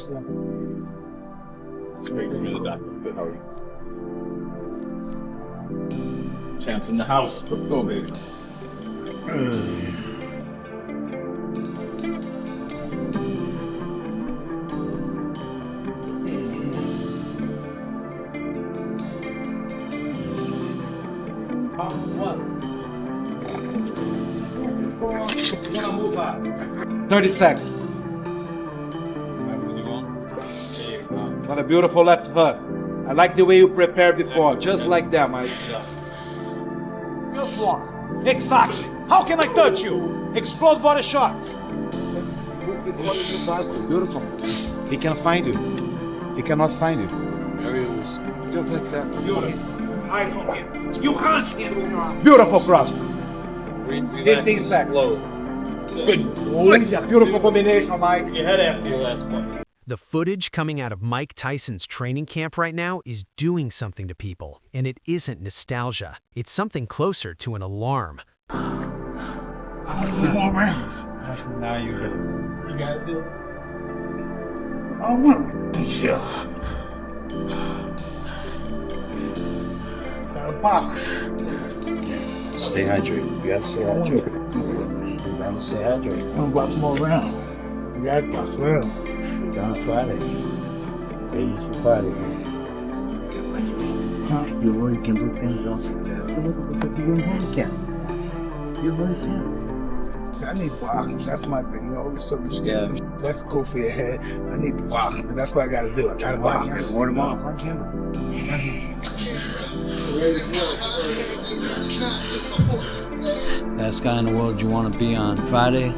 Good, how are you? Champs in the house. Let's go, baby. What? 30 seconds. Got a beautiful left hook. I like the way you prepared before, just like that, Mike. Just one. Exactly. How can I touch you? Explode body shots. Beautiful. He can find you. He cannot find you. There he is. Just like that. Beautiful. Eyes on him. You can't handle him. Beautiful cross. 15 seconds. Good. Beautiful combination, Mike. Your head after your last one. The footage coming out of Mike Tyson's training camp right now is doing something to people, and it isn't nostalgia. It's something closer to an alarm. More rounds. Now you got it. I don't want to shit. Got a box. Stay hydrated. You gotta stay hydrated. You gotta stay hydrated. I'm about some more rounds. You got a box round. Down Friday. Say you for Friday. Huh? You really can do things else like that. So what's up with you really can? You really can. I need boxing. That's my thing. You know, always something scared. That's cool for your head. I need the boxing. And that's what I gotta do. I gotta box. Warn them off. Last guy in the world you want to be on Friday?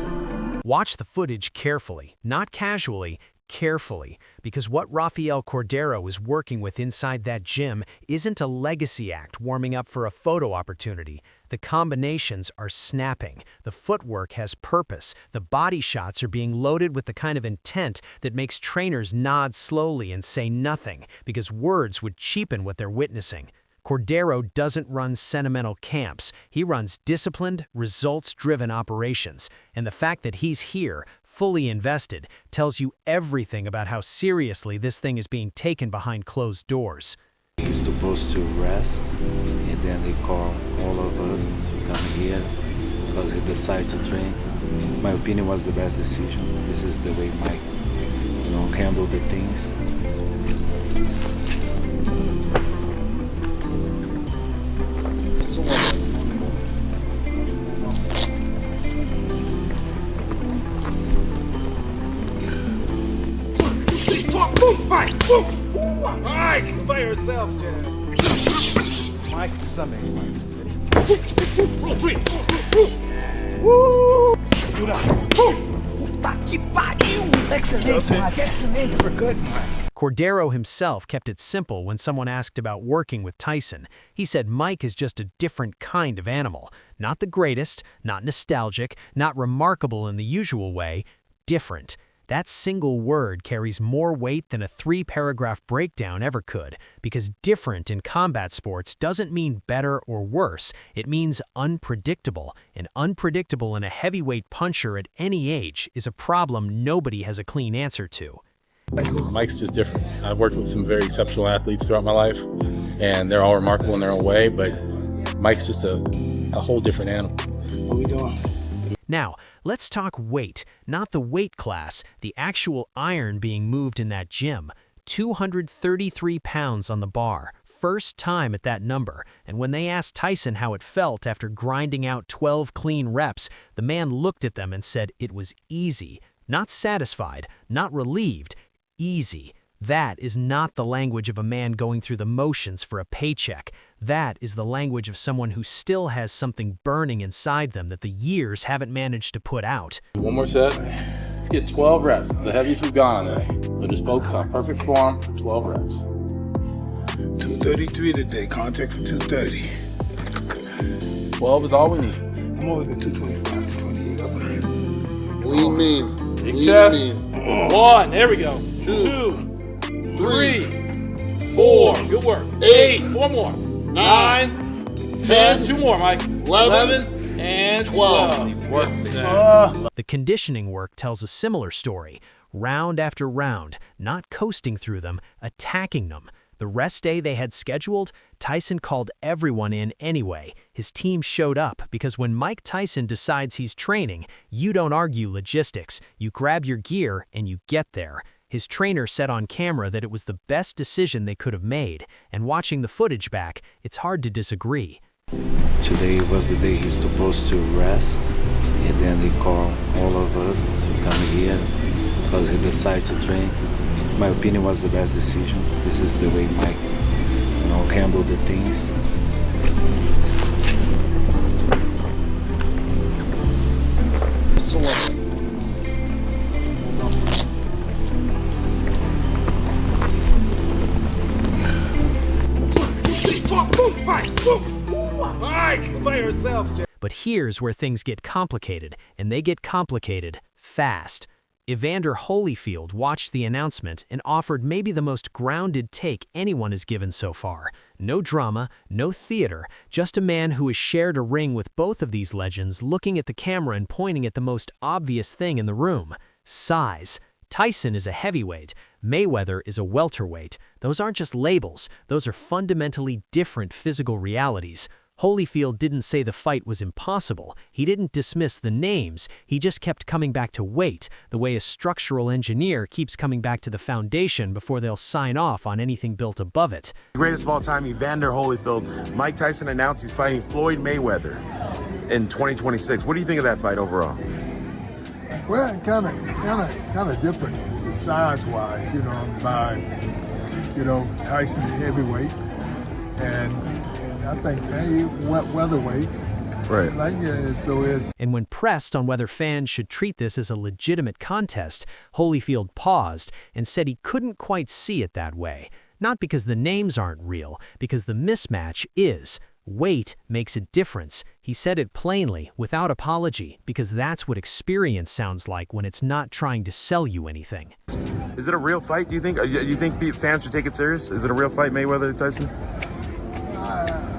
Watch the footage carefully, not casually, carefully, because what Rafael Cordero is working with inside that gym isn't a legacy act warming up for a photo opportunity. The combinations are snapping. The footwork has purpose. The body shots are being loaded with the kind of intent that makes trainers nod slowly and say nothing, because words would cheapen what they're witnessing. Cordero doesn't run sentimental camps. He runs disciplined, results-driven operations. And the fact that he's here, fully invested, tells you everything about how seriously this thing is being taken behind closed doors. He's supposed to rest, and then they call all of us to come here because he decided to train. In my opinion, was the best decision. This is the way Mike, handled the things. Mike! Mike! By yourself, Jan. Mike, summons, Mike. Roll three! Woo! Puta que pariu! Excelente, Mike. Excelente. We're good, Mike. Cordero himself kept it simple when someone asked about working with Tyson. He said Mike is just a different kind of animal. Not the greatest, not nostalgic, not remarkable in the usual way. Different. That single word carries more weight than a 3-paragraph breakdown ever could, because different in combat sports doesn't mean better or worse. It means unpredictable, and unpredictable in a heavyweight puncher at any age is a problem nobody has a clean answer to. Mike's just different. I've worked with some very exceptional athletes throughout my life, and they're all remarkable in their own way, but Mike's just a whole different animal. What we doing? Now, let's talk weight, not the weight class, the actual iron being moved in that gym. 233 pounds on the bar, first time at that number. And when they asked Tyson how it felt after grinding out 12 clean reps, the man looked at them and said it was easy. Not satisfied, not relieved, easy. That is not the language of a man going through the motions for a paycheck. That is the language of someone who still has something burning inside them that the years haven't managed to put out. One more set. Let's get 12 reps. It's the heaviest we've gone on this. So just focus on perfect form for 12 reps. 233 today. Contact for 230. 12 is all we need. I'm over the 225, 228 up there. Lean mean. Big Lean chest. mean. 1. There we go. 2, 3, 4. Good work. 8. 4 more. 9, 10. 2 more, Mike. 11 and 12. The conditioning work tells a similar story. round after round, not coasting through them, attacking them. The rest day they had scheduled, Tyson called everyone in anyway. His team showed up because when Mike Tyson decides he's training, you don't argue logistics. You grab your gear and you get there. His trainer said on camera that it was the best decision they could have made, and watching the footage back, it's hard to disagree. Today was the day he's supposed to rest, and then he called all of us to come here because he decided to train. In my opinion, was the best decision. This is the way Mike, handled the things. Mike, by yourself, Jay. But here's where things get complicated, and they get complicated fast. Evander Holyfield watched the announcement and offered maybe the most grounded take anyone has given so far. No drama, no theater, just a man who has shared a ring with both of these legends, looking at the camera and pointing at the most obvious thing in the room: size. Tyson is a heavyweight. Mayweather is a welterweight. Those aren't just labels. Those are fundamentally different physical realities. Holyfield didn't say the fight was impossible. He didn't dismiss the names. He just kept coming back to weight, the way a structural engineer keeps coming back to the foundation before they'll sign off on anything built above it. The greatest of all time, Evander Holyfield. Mike Tyson announced he's fighting Floyd Mayweather in 2026. What do you think of that fight overall? Well, kind of different, size-wise, by, Tyson the heavyweight, and I think weatherweight. Right. And when pressed on whether fans should treat this as a legitimate contest, Holyfield paused and said he couldn't quite see it that way. Not because the names aren't real, because the mismatch is. Weight makes a difference. He said it plainly, without apology, because that's what experience sounds like when it's not trying to sell you anything. Is it a real fight, do you think? You think fans should take it serious? Is it a real fight, Mayweather-Tyson?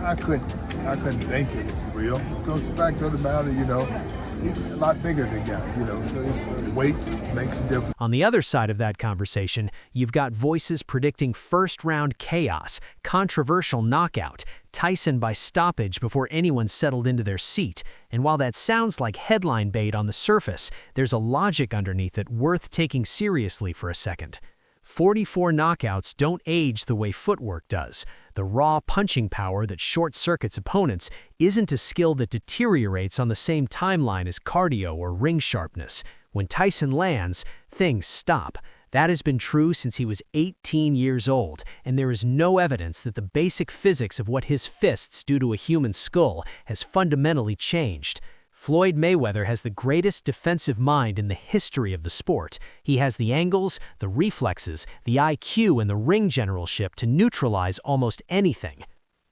I couldn't think it was real. It goes back to the matter, he's a lot bigger than the guy, so it's weight makes a difference. On the other side of that conversation, you've got voices predicting first-round chaos, controversial knockout, Tyson by stoppage before anyone settled into their seat. And while that sounds like headline bait on the surface, there's a logic underneath it worth taking seriously for a second. 44 knockouts don't age the way footwork does. The raw punching power that short-circuits opponents isn't a skill that deteriorates on the same timeline as cardio or ring sharpness. When Tyson lands, things stop. That has been true since he was 18 years old, and there is no evidence that the basic physics of what his fists do to a human skull has fundamentally changed. Floyd Mayweather has the greatest defensive mind in the history of the sport. He has the angles, the reflexes, the IQ, and the ring generalship to neutralize almost anything.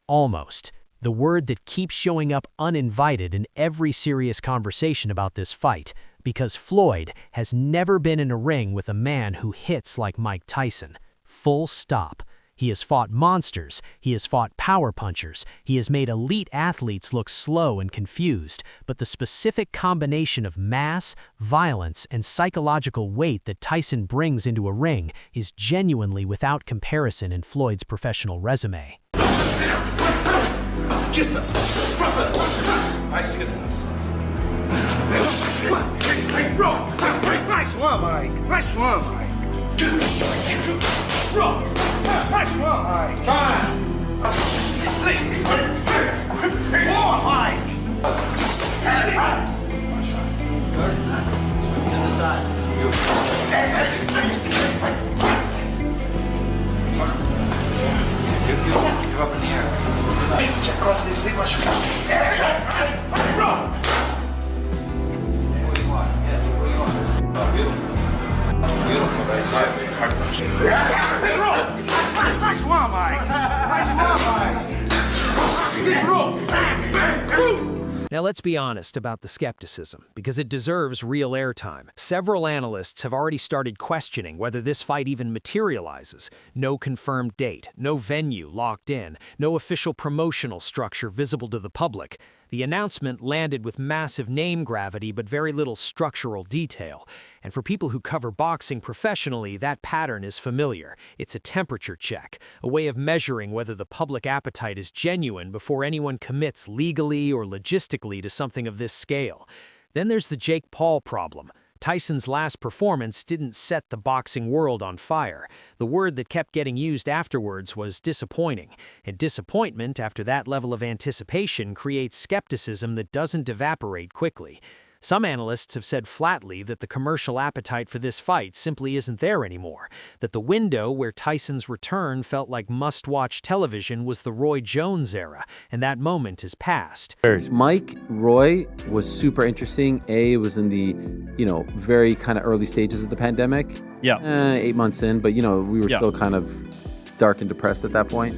Almost. The word that keeps showing up uninvited in every serious conversation about this fight, because Floyd has never been in a ring with a man who hits like Mike Tyson. Full stop. He has fought monsters, he has fought power punchers, he has made elite athletes look slow and confused, but the specific combination of mass, violence, and psychological weight that Tyson brings into a ring is genuinely without comparison in Floyd's professional resume. Nice one, Mike. Nice one, Mike. Nice one, Mike. Nice one, Mike. Now let's be honest about the skepticism, because it deserves real airtime. Several analysts have already started questioning whether this fight even materializes. No confirmed date, no venue locked in, no official promotional structure visible to the public. The announcement landed with massive name gravity but very little structural detail. And for people who cover boxing professionally, that pattern is familiar. It's a temperature check, a way of measuring whether the public appetite is genuine before anyone commits legally or logistically to something of this scale. Then there's the Jake Paul problem. Tyson's last performance didn't set the boxing world on fire. The word that kept getting used afterwards was disappointing. And disappointment after that level of anticipation creates skepticism that doesn't evaporate quickly. Some analysts have said flatly that the commercial appetite for this fight simply isn't there anymore, that the window where Tyson's return felt like must-watch television was the Roy Jones era, and that moment is past. Mike Roy was super interesting. It was in the, very kind of early stages of the pandemic. Yeah. 8 months in, but, we were still kind of dark and depressed at that point.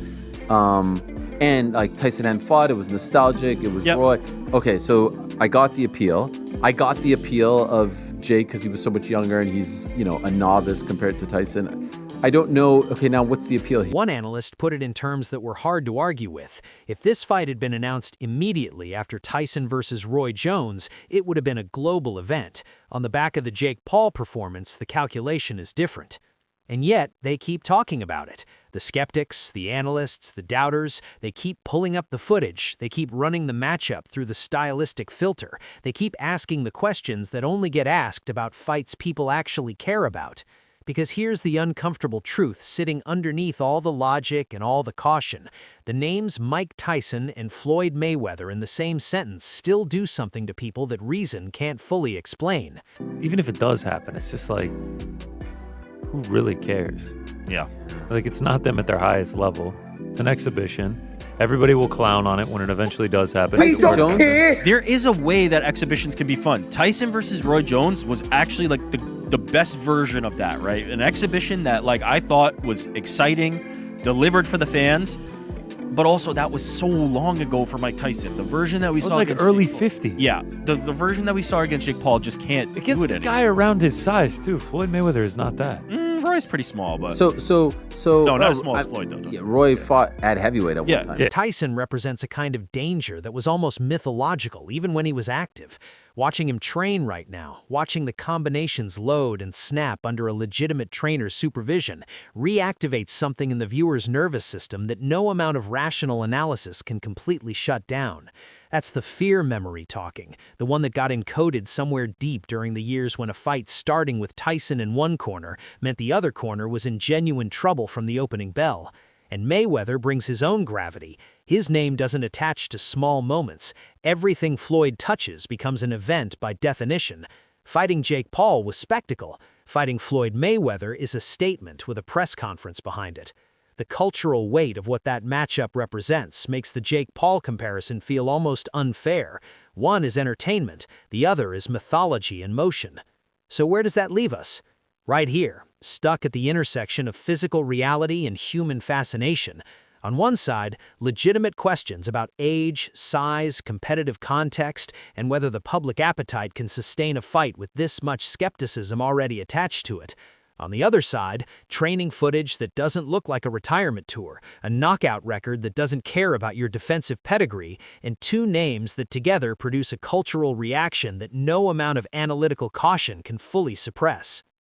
And like Tyson hadn't fought, it was nostalgic, it was Roy. Okay, so I got the appeal. I got the appeal of Jake because he was so much younger and he's, a novice compared to Tyson. I don't know, okay, now what's the appeal here? One analyst put it in terms that were hard to argue with. If this fight had been announced immediately after Tyson versus Roy Jones, it would have been a global event. On the back of the Jake Paul performance, the calculation is different. And yet, they keep talking about it. The skeptics, the analysts, the doubters, they keep pulling up the footage. They keep running the matchup through the stylistic filter. They keep asking the questions that only get asked about fights people actually care about. Because here's the uncomfortable truth sitting underneath all the logic and all the caution. The names Mike Tyson and Floyd Mayweather in the same sentence still do something to people that reason can't fully explain. Even if it does happen, it's just like, who really cares? Yeah. Like, it's not them at their highest level. It's an exhibition. Everybody will clown on it when it eventually does happen. Tyson Jones? There is a way that exhibitions can be fun. Tyson versus Roy Jones was actually like the best version of that, right? An exhibition that I thought was exciting, delivered for the fans, but also that was so long ago for Mike Tyson. The version that we saw like against early Jake Paul. 50s. Yeah, the version that we saw against Jake Paul just can't do Against it the anymore. guy around his size, too. Floyd Mayweather is not that. Roy's pretty small, but So no, not as small as Floyd though. Yeah, Roy fought at heavyweight at one time. Yeah. Tyson represents a kind of danger that was almost mythological even when he was active. Watching him train right now, watching the combinations load and snap under a legitimate trainer's supervision, reactivates something in the viewer's nervous system that no amount of rational analysis can completely shut down. That's the fear memory talking, the one that got encoded somewhere deep during the years when a fight starting with Tyson in one corner meant the other corner was in genuine trouble from the opening bell. And Mayweather brings his own gravity. His name doesn't attach to small moments. Everything Floyd touches becomes an event by definition. Fighting Jake Paul was spectacle. Fighting Floyd Mayweather is a statement with a press conference behind it. The cultural weight of what that matchup represents makes the Jake Paul comparison feel almost unfair. One is entertainment, the other is mythology in motion. So where does that leave us? Right here, stuck at the intersection of physical reality and human fascination. On one side, legitimate questions about age, size, competitive context, and whether the public appetite can sustain a fight with this much skepticism already attached to it. On the other side, training footage that doesn't look like a retirement tour, a knockout record that doesn't care about your defensive pedigree, and two names that together produce a cultural reaction that no amount of analytical caution can fully suppress.